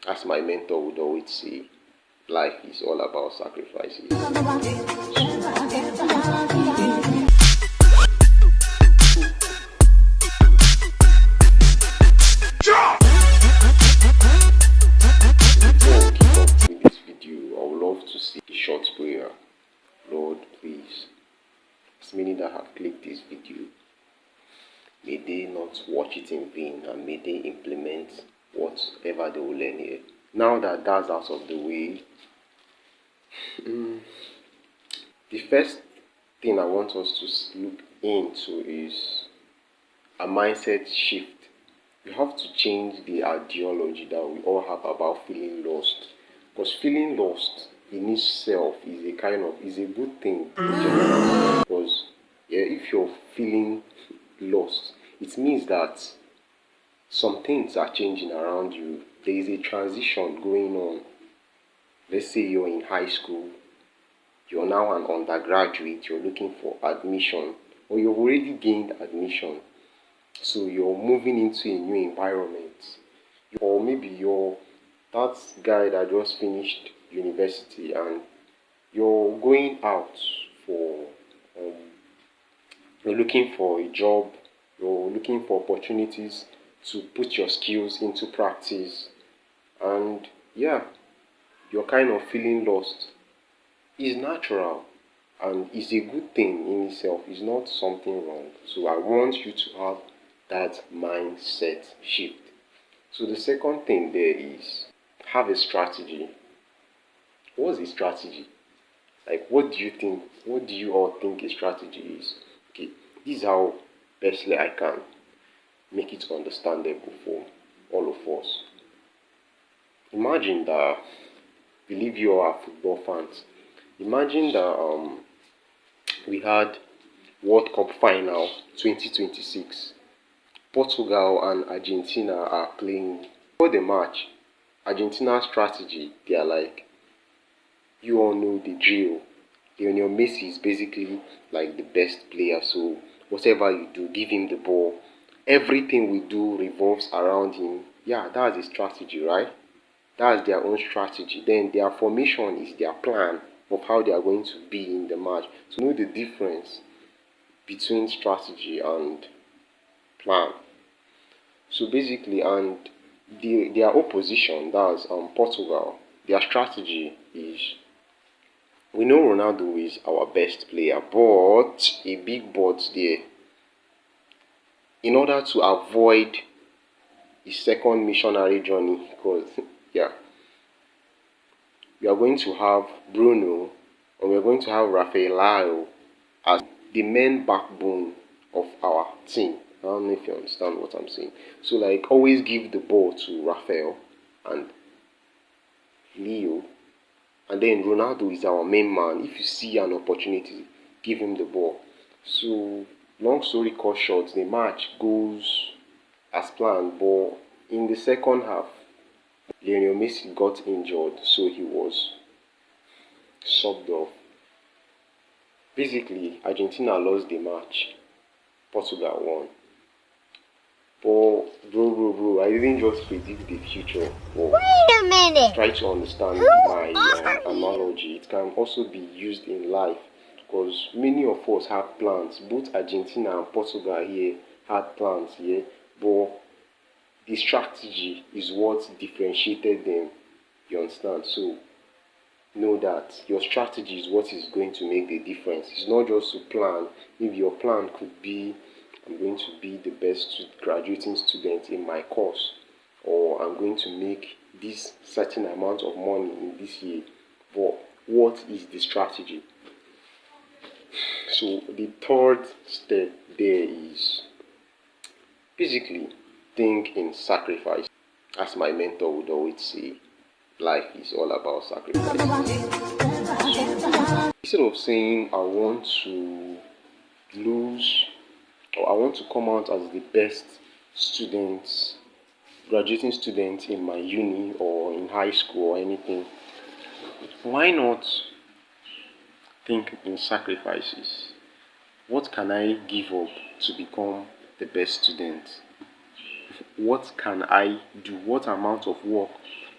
As my mentor would always say, life is all about sacrifices. Before we kick off with this video, I would love to say a short prayer. Lord, please, as many that have clicked this video, may they not watch it in vain and may they implement whatever they will learn here. Now that that's out of the way, the first thing I want us to look into is a mindset shift. We have to change the ideology that we all have about feeling lost. Because feeling lost in itself is a good thing in general. Because if you're feeling lost, it means that some things are changing around you. There is a transition going on. Let's say you're in high school, you're now an undergraduate, you're looking for admission, or you've already gained admission. So you're moving into a new environment. Or maybe you're that guy that just finished university and you're going out for you're looking for a job, you're looking for opportunities to put your skills into practice, and you're kind of feeling lost. It's natural and it's a good thing in itself. It's not something wrong. So I want you to have that mindset shift. So the second thing there is have a strategy. What's a strategy? Like, what do you think? What do you all think a strategy is? Okay, this is how bestly I can make it understandable for all of us. Imagine that, believe you are football fans. Imagine that we had World Cup final 2026. Portugal and Argentina are playing. For the match, Argentina's strategy, they are like, you all know the drill. Lionel Messi is basically like the best player, so whatever you do, give him the ball. Everything we do revolves around him. Yeah, that's a strategy, right? That's their own strategy. Then their formation is their plan of how they are going to be in the match. So know the difference between strategy and plan. So basically, and their opposition, that's Portugal, their strategy is, we know Ronaldo is our best player, but a big but there. In order to avoid his second missionary journey, because we are going to have Bruno and we are going to have Rafael as the main backbone of our team. I don't know if you understand what I'm saying. So, like, always give the ball to Rafael and Leo, and then Ronaldo is our main man. If you see an opportunity, give him the ball. So, long story cut short, the match goes as planned, but in the second half, Lionel Messi got injured, so he was subbed off. Basically, Argentina lost the match, Portugal won. But bro, I didn't just predict the future. But wait a minute. Try to understand my analogy. It can also be used in life because many of us have plans. Both Argentina and Portugal here had plans here, but the strategy is what differentiated them. You understand? So know that your strategy is what is going to make the difference. It's not just to plan. If your plan could be, I'm going to be the best graduating student in my course, or I'm going to make this certain amount of money in this year. But what is the strategy? So the third step there is basically think in sacrifice. As my mentor would always say, life is all about sacrifice. Instead of saying I want to lose or I want to come out as the best student, graduating student in my uni or in high school or anything, why not think in sacrifices? What can I give up to become the best student? What can I do? What amount of work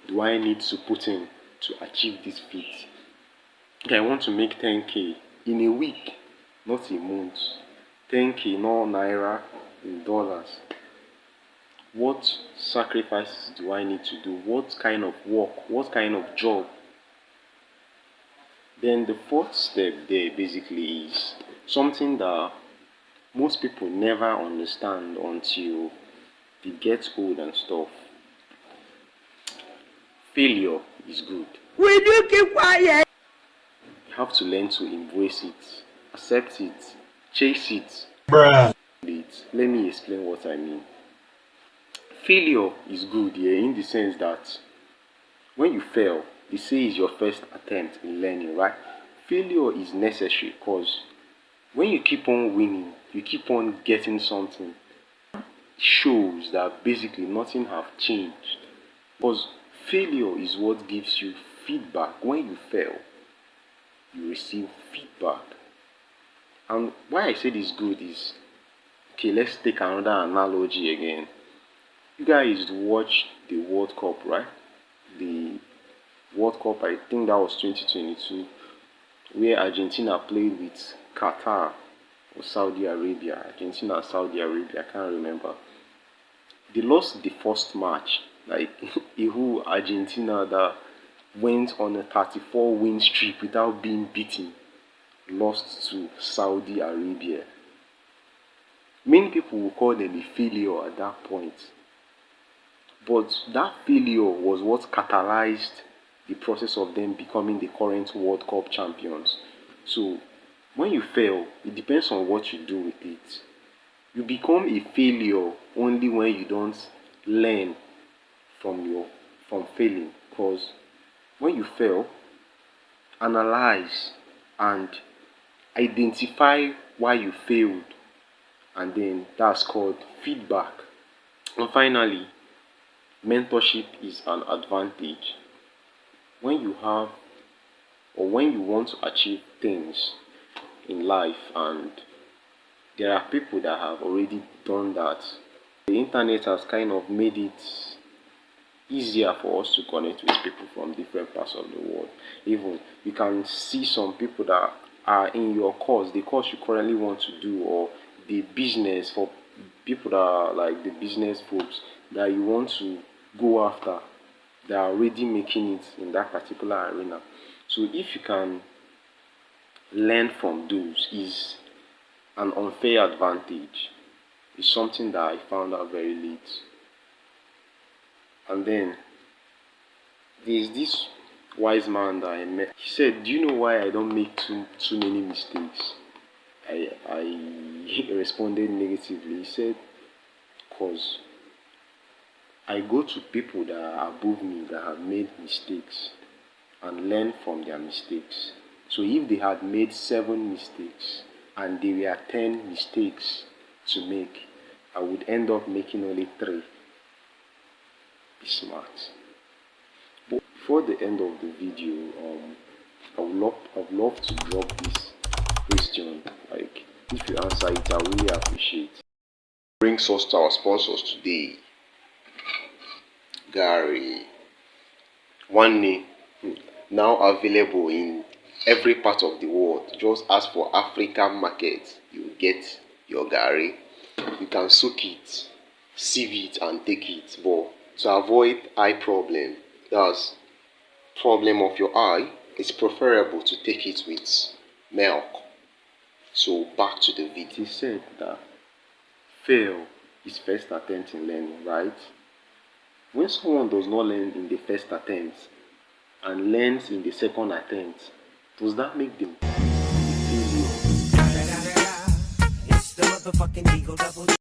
do I need to put in to achieve this feat? Okay, I want to make 10k in a week, not a month. 10k, not naira, in dollars. What sacrifices do I need to do? What kind of work? What kind of job? Then the fourth step there basically is something that most people never understand until they get old and stuff. Failure is good. Will you keep quiet? You have to learn to embrace it, accept it, chase it. Bruh. Let me explain what I mean. Failure is good here in the sense that when you fail, they say it's your first attempt in learning, right? Failure is necessary because when you keep on winning, you keep on getting something, shows that basically nothing have changed. Because failure is what gives you feedback. When you fail, you receive feedback. And why I say this good is, okay, let's take another analogy again. You guys watch the World Cup, right? The World Cup, I think that was 2022, where Argentina played with Qatar or Saudi Arabia. Argentina and Saudi Arabia, I can't remember. They lost the first match. Like, who Argentina that went on a 34 win streak without being beaten lost to Saudi Arabia. Many people will call them a failure at that point. But that failure was what catalyzed the process of them becoming the current World Cup champions. So when you fail, it depends on what you do with it. You become a failure only when you don't learn from failing. Because when you fail, analyze and identify why you failed, and then that's called feedback. And finally, mentorship is an advantage. When you have or when you want to achieve things in life and there are people that have already done that, the internet has kind of made it easier for us to connect with people from different parts of the world. Even you can see some people that are in your course, the course you currently want to do, or the business, for people that are like the business folks that you want to go after, they are already making it in that particular arena. So if you can learn from those, is an unfair advantage. It's something that I found out very late. And then there's this wise man that I met. He said, "Do you know why I don't make too many mistakes?" I responded negatively. He said, "Cause I go to people that are above me that have made mistakes and learn from their mistakes. So if they had made 7 mistakes and there were 10 mistakes to make, I would end up making only 3. Be smart." But before the end of the video, I would love to drop this question. Like, if you answer it, I really appreciate. Brings us to our sponsors today. Gary, one name, now available in every part of the world. Just ask for African market, you will get your Gary. You can soak it, sieve it and take it. But to avoid eye problem, that's problem of your eye, it's preferable to take it with milk. So back to the video. He said that fail is first attempt in learning, right? When someone does not learn in the first attempt and learns in the second attempt, does that make them a failure?